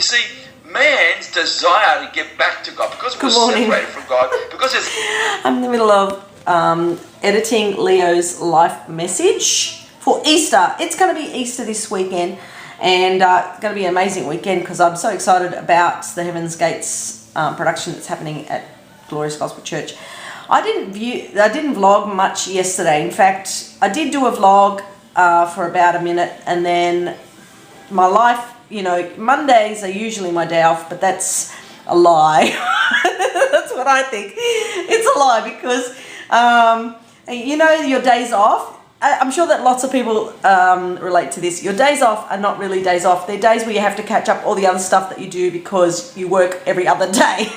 You see, man's desire to get back to God, because we're separated from God, because it's... I'm in the middle of editing Leo's life message for Easter. It's going to be Easter this weekend, and it's going to be an amazing weekend because I'm so excited about the Heaven's Gates production that's happening at Glorious Gospel Church. I didn't vlog much yesterday. In fact, I did do a vlog for about a minute, and then my life, you know, Mondays are usually my day off, but that's a lie. That's what I think. It's a lie because, you know, your days off, I'm sure that lots of people relate to this. Your days off are not really days off. They're days where you have to catch up all the other stuff that you do because you work every other day.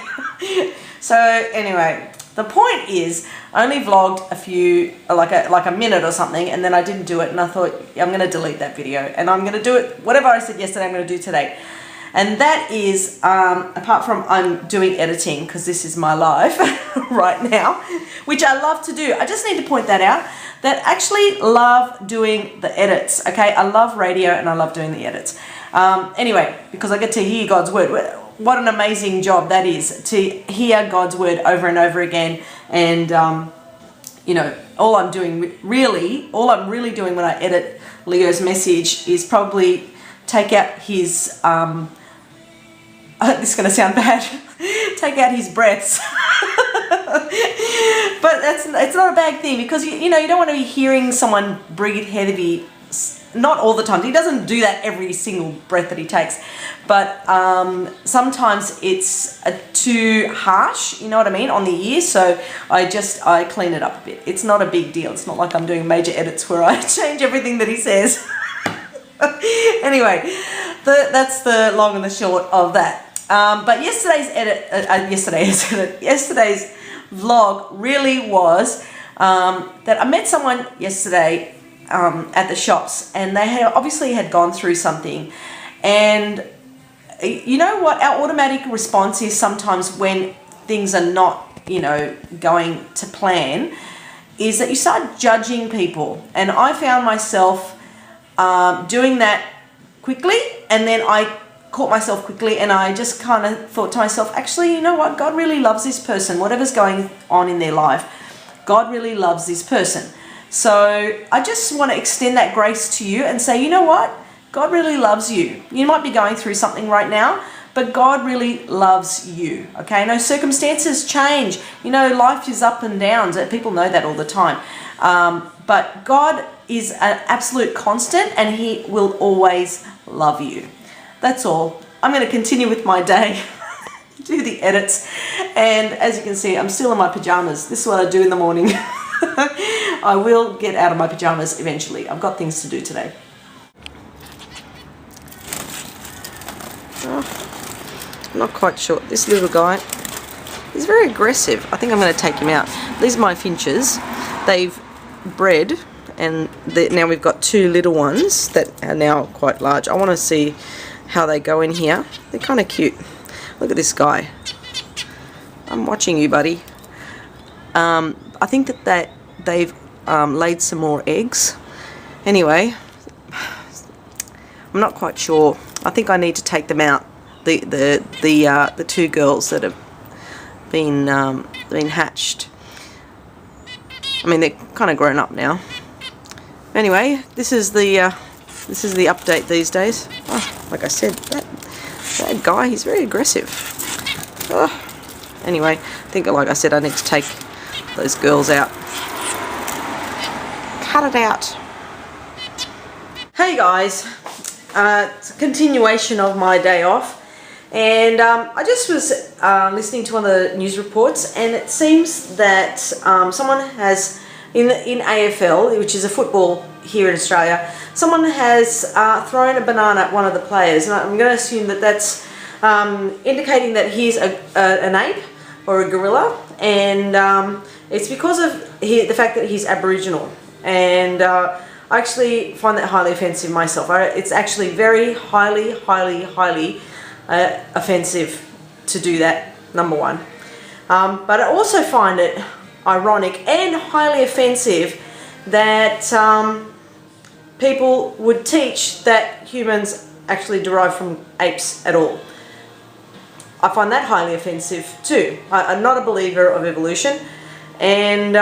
So anyway, the point is, I only vlogged a few, like a minute or something, and then I didn't do it, and I thought, I'm going to delete that video, and I'm going to do it, whatever I said yesterday, I'm going to do today. And that is, apart from I'm doing editing, because this is my life right now, which I love to do. I just need to point that out, that I actually love doing the edits, okay? I love radio and I love doing the edits. Anyway, because I get to hear God's word. What an amazing job that is, to hear God's word over and over again. And, you know, all I'm really doing when I edit Leo's message is probably take out his, this is going to sound bad, take out his breaths. But it's not a bad thing, because, you know, you don't want to be hearing someone breathe heavy, not all the time. He doesn't do that every single breath that he takes. But sometimes it's too harsh, you know what I mean, on the ear. So I clean it up a bit. It's not a big deal. It's not like I'm doing major edits where I change everything that he says. Anyway, that's the long and the short of that. But yesterday's vlog really was that I met someone yesterday at the shops, and they obviously had gone through something. And you know what our automatic response is sometimes when things are not, you know, going to plan, is that you start judging people. And I found myself doing that quickly, and then I caught myself quickly, and I just kind of thought to myself, actually, you know what, God really loves this person. Whatever's going on in their life, God really loves this person. So I just want to extend that grace to you and say, you know what, God really loves you. You might be going through something right now, but God really loves you, okay? No, circumstances change. You know, life is up and downs. People know that all the time. But God is an absolute constant, and He will always love you. That's all. I'm going to continue with my day, do the edits, and as you can see, I'm still in my pajamas. This is what I do in the morning. I will get out of my pajamas eventually. I've got things to do today. I'm not quite sure. This little guy, he's very aggressive. I think I'm going to take him out. These are my finches. They've bred, and now we've got two little ones that are now quite large. I want to see how they go in here. They're kind of cute. Look at this guy. I'm watching you, buddy. I think that they've laid some more eggs. Anyway, I'm not quite sure. I think I need to take them out. The two girls that have been hatched. I mean, they're kind of grown up now. Anyway, this is the update these days. Oh, like I said, that guy, he's very aggressive. Oh. Anyway, I think, like I said, I need to take those girls out. Cut it out. Hey guys, it's a continuation of my day off. And I just was listening to one of the news reports, and it seems that someone has, in AFL, which is a football here in Australia, someone has thrown a banana at one of the players. And I'm going to assume that that's indicating that he's an ape or a gorilla, and it's because of the fact that he's Aboriginal. And I actually find that highly offensive myself. It's actually very highly offensive to do that, number one. But I also find it ironic and highly offensive that people would teach that humans actually derive from apes at all. I find that highly offensive too. I'm not a believer of evolution, and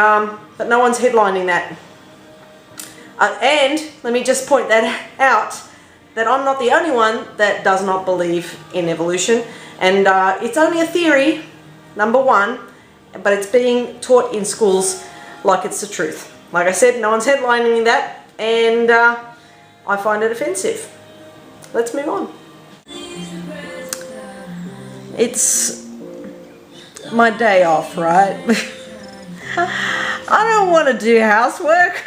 but no one's headlining that. And let me just point that out, that I'm not the only one that does not believe in evolution, and it's only a theory, number one, but it's being taught in schools like it's the truth. Like I said, no one's headlining that, and I find it offensive. Let's move on. It's my day off, right? I don't want to do housework.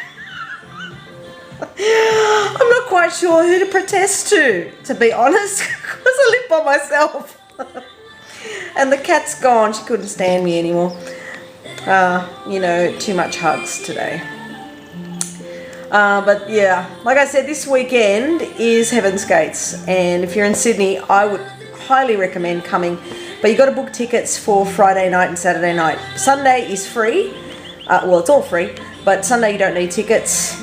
I'm not quite sure who to protest to be honest, because I live by myself. And the cat's gone, she couldn't stand me anymore. You know, too much hugs today. But yeah, like I said, this weekend is Heaven's Gates, and if you're in Sydney, I would highly recommend coming, but you got to book tickets for Friday night and Saturday night. Sunday is free, well, it's all free, but Sunday you don't need tickets,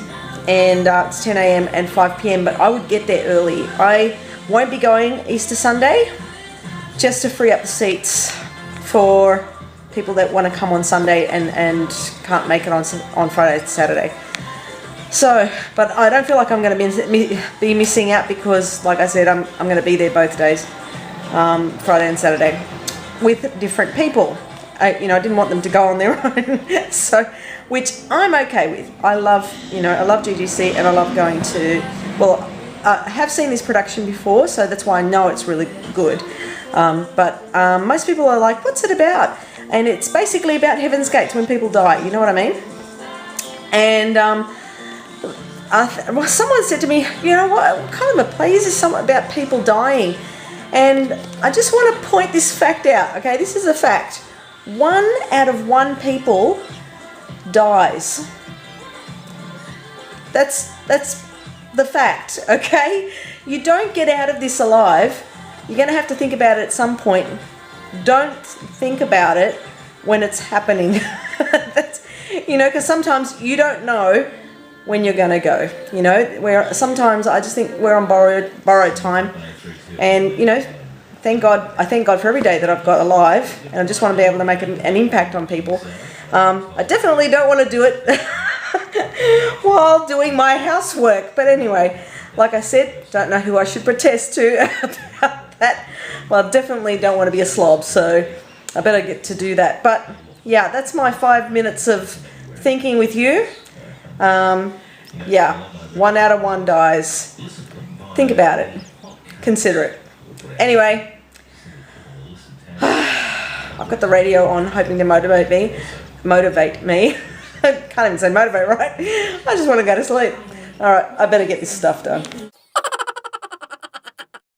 and it's 10 a.m. and 5 p.m. but I would get there early. I won't be going Easter Sunday, just to free up the seats for people that want to come on Sunday and can't make it on Friday and Saturday. So, but I don't feel like I'm going to be missing out, because like I said, I'm going to be there both days, Friday and Saturday, with different people. I didn't want them to go on their own, so, which I'm okay with. I love GGC, and I love going to, well, I have seen this production before, so that's why I know it's really good. But most people are like, what's it about? And it's basically about Heaven's Gates, when people die, you know what I mean? And well, someone said to me, you know, what kind of a play is this, something about people dying? And I just want to point this fact out, okay? This is a fact. 1 out of 1 people dies. That's the fact, okay? You don't get out of this alive. You're going to have to think about it at some point. Don't think about it when it's happening. That's, because sometimes you don't know when you're going to go, where sometimes I just think we're on borrowed time, and I thank God for every day that I've got alive, and I just want to be able to make an impact on people. I definitely don't want to do it while doing my housework, but anyway, like I said, don't know who I should protest to about that. Well, I definitely don't want to be a slob, so I better get to do that. But yeah, that's my 5 minutes of thinking with you. Yeah, 1 out of 1 dies. Think about it. Consider it. Anyway, I've got the radio on, hoping to motivate me. I can't even say motivate, right? I just want to go to sleep. All right, I better get this stuff done.